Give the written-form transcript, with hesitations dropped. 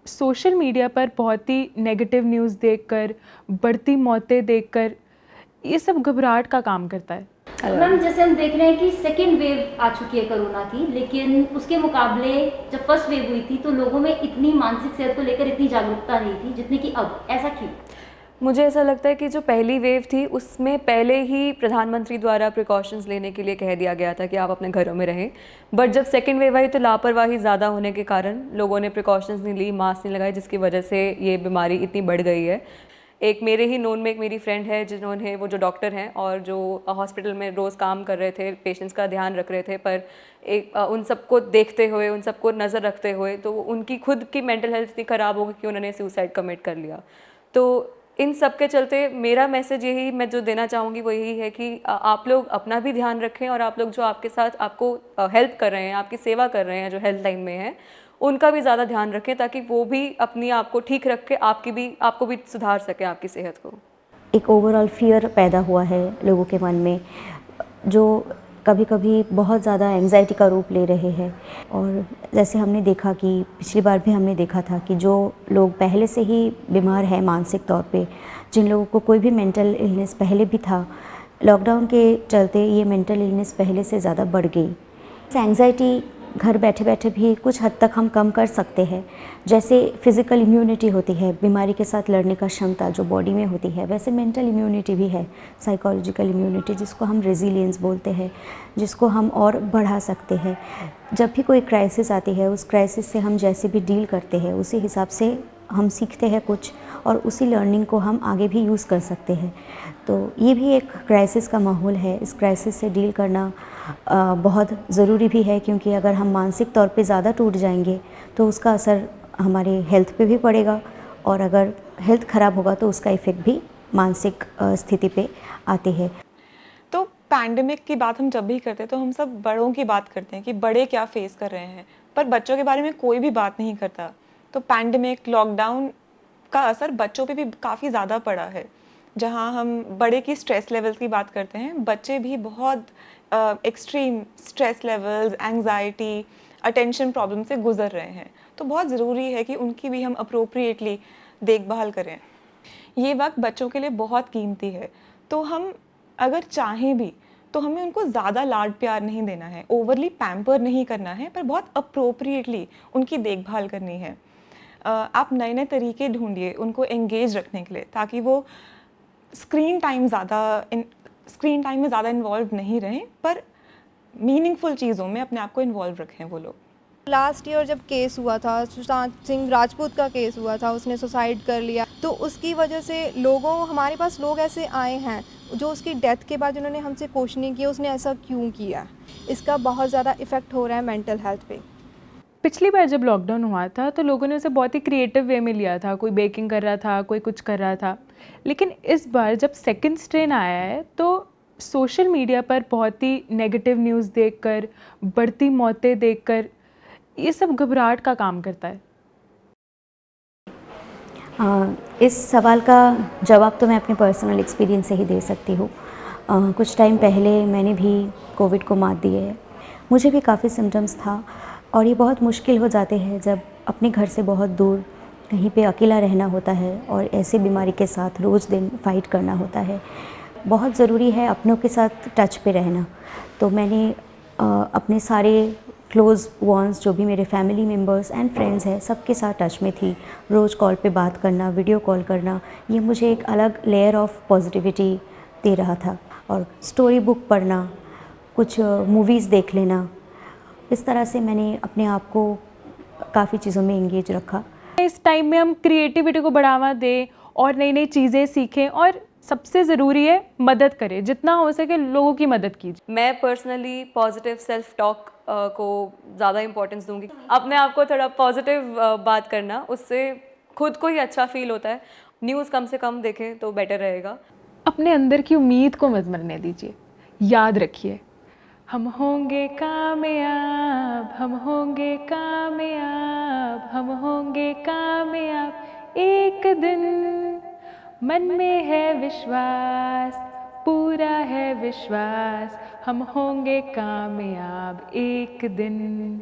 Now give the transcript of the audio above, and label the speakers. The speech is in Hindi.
Speaker 1: सोशल मीडिया पर बहुत ही नेगेटिव न्यूज़ देखकर, बढ़ती मौतें देखकर ये सब घबराहट का काम करता है।
Speaker 2: मैम जैसे हम देख रहे हैं कि सेकेंड वेव आ चुकी है कोरोना की, लेकिन उसके मुकाबले जब फर्स्ट वेव हुई थी तो लोगों में इतनी मानसिक सेहत को लेकर इतनी जागरूकता नहीं थी जितनी कि अब, ऐसा क्यों?
Speaker 3: मुझे ऐसा लगता है कि जो पहली वेव थी उसमें पहले ही प्रधानमंत्री द्वारा प्रिकॉशंस लेने के लिए कह दिया गया था कि आप अपने घरों में रहें। बट जब सेकेंड वेव आई तो लापरवाही ज़्यादा होने के कारण लोगों ने प्रिकॉशंस नहीं ली, मास्क नहीं लगाए, जिसकी वजह से ये बीमारी इतनी बढ़ गई है। एक मेरे ही नोन में एक मेरी फ्रेंड है जिन्होंने, वो जो डॉक्टर हैं और जो हॉस्पिटल में रोज़ काम कर रहे थे, पेशेंट्स का ध्यान रख रहे थे, पर एक उन सबको देखते हुए, उन सबको नज़र रखते हुए तो उनकी खुद की मेंटल हेल्थ इतनी ख़राब हो गई कि उन्होंने सुसाइड कमिट कर लिया। तो इन सब के चलते मेरा मैसेज यही मैं जो देना चाहूँगी वो यही है कि आप लोग अपना भी ध्यान रखें और आप लोग जो आपके साथ आपको हेल्प कर रहे हैं, आपकी सेवा कर रहे हैं, जो हेल्थ लाइन में हैं, उनका भी ज़्यादा ध्यान रखें ताकि वो भी अपनी आप को ठीक रख के आपको भी सुधार सकें आपकी सेहत को।
Speaker 4: एक ओवरऑल फियर पैदा हुआ है लोगों के मन में, जो कभी कभी बहुत ज़्यादा एंग्जाइटी का रूप ले रहे हैं। और जैसे हमने देखा कि पिछली बार भी हमने देखा था कि जो लोग पहले से ही बीमार हैं मानसिक तौर पे, जिन लोगों को कोई भी मेंटल इलनेस पहले भी था, लॉकडाउन के चलते ये मेंटल इलनेस पहले से ज़्यादा बढ़ गई। एंग्जाइटी घर बैठे बैठे भी कुछ हद तक हम कम कर सकते हैं। जैसे फिज़िकल इम्यूनिटी होती है, बीमारी के साथ लड़ने का क्षमता जो बॉडी में होती है, वैसे मेंटल इम्यूनिटी भी है, साइकोलॉजिकल इम्यूनिटी जिसको हम रेजिलियंस बोलते हैं, जिसको हम और बढ़ा सकते हैं। जब भी कोई क्राइसिस आती है, उस क्राइसिस से हम जैसे भी डील करते हैं उसी हिसाब से हम सीखते हैं कुछ, और उसी लर्निंग को हम आगे भी यूज़ कर सकते हैं। तो ये भी एक क्राइसिस का माहौल है। इस क्राइसिस से डील करना बहुत ज़रूरी भी है, क्योंकि अगर हम मानसिक तौर पे ज़्यादा टूट जाएंगे तो उसका असर हमारे हेल्थ पे भी पड़ेगा, और अगर हेल्थ ख़राब होगा तो उसका इफ़ेक्ट भी मानसिक स्थिति पे आती है।
Speaker 5: तो पैंडेमिक की बात हम जब भी करते हैं तो हम सब बड़ों की बात करते हैं कि बड़े क्या फेस कर रहे हैं, पर बच्चों के बारे में कोई भी बात नहीं करता। तो पैंडेमिक, लॉकडाउन का असर बच्चों पे भी काफ़ी ज़्यादा पड़ा है। जहाँ हम बड़े की स्ट्रेस लेवल्स की बात करते हैं, बच्चे भी बहुत extreme stress levels, anxiety, attention problem से गुजर रहे हैं। तो बहुत ज़रूरी है कि उनकी भी हम अप्रोप्रिएटली देखभाल करें। ये वक्त बच्चों के लिए बहुत कीमती है, तो हम अगर चाहें भी तो हमें उनको ज़्यादा लाड प्यार नहीं देना है, ओवरली पैम्पर नहीं करना है, पर बहुत अप्रोप्रिएटली उनकी देखभाल करनी है। आप नए नए तरीके ढूंढिए उनको एंगेज रखने के लिए, ताकि वो स्क्रीन टाइम में ज़्यादा इन्वॉल्व नहीं रहें, पर मीनिंगफुल चीज़ों में अपने आप को इन्वॉल्व रखें वो लोग।
Speaker 6: लास्ट ईयर जब केस हुआ था, सुशांत सिंह राजपूत का केस हुआ था, उसने सुसाइड कर लिया, तो उसकी वजह से हमारे पास लोग ऐसे आए हैं जो उसकी डेथ के बाद उन्होंने हमसे क्वेश्चनिंग किया उसने ऐसा क्यों किया। इसका बहुत ज़्यादा इफ़ेक्ट हो रहा है मेंटल हेल्थ पे।
Speaker 1: पिछली बार जब लॉकडाउन हुआ था तो लोगों ने उसे बहुत ही क्रिएटिव वे में लिया था, कोई बेकिंग कर रहा था, कोई कुछ कर रहा था। लेकिन इस बार जब सेकंड स्ट्रेन आया है तो सोशल मीडिया पर बहुत ही नेगेटिव न्यूज़ देखकर, बढ़ती मौतें देखकर ये सब घबराहट का काम करता है।
Speaker 4: इस सवाल का जवाब तो मैं अपने पर्सनल एक्सपीरियंस से ही दे सकती हूँ। कुछ टाइम पहले मैंने भी कोविड को मात दी है। मुझे भी काफ़ी सिम्टम्स था, और ये बहुत मुश्किल हो जाते हैं जब अपने घर से बहुत दूर कहीं पे अकेला रहना होता है और ऐसे बीमारी के साथ रोज़ दिन फाइट करना होता है। बहुत ज़रूरी है अपनों के साथ टच पे रहना। तो मैंने अपने सारे क्लोज़ वंस जो भी मेरे फैमिली मेम्बर्स एंड फ्रेंड्स हैं सबके साथ टच में थी। रोज़ कॉल पे बात करना, वीडियो कॉल करना, ये मुझे एक अलग लेयर ऑफ पॉजिटिविटी दे रहा था। और स्टोरी बुक पढ़ना, कुछ मूवीज़ देख लेना, इस तरह से मैंने अपने आप को काफ़ी चीज़ों में एंगेज रखा।
Speaker 1: इस टाइम में हम क्रिएटिविटी को बढ़ावा दें और नई नई चीज़ें सीखें, और सबसे ज़रूरी है मदद करें, जितना हो सके लोगों की मदद कीजिए।
Speaker 3: मैं पर्सनली पॉजिटिव सेल्फ टॉक को ज़्यादा इम्पोर्टेंस दूंगी। अपने आप को थोड़ा पॉजिटिव बात करना, उससे खुद को ही अच्छा फील होता है। न्यूज़ कम से कम देखें तो बेटर रहेगा।
Speaker 1: अपने अंदर की उम्मीद को मत मरने दीजिए। याद रखिए, हम होंगे कामयाब, हम होंगे कामयाब, हम होंगे कामयाब एक दिन। मन में है विश्वास, पूरा है विश्वास, हम होंगे कामयाब एक दिन।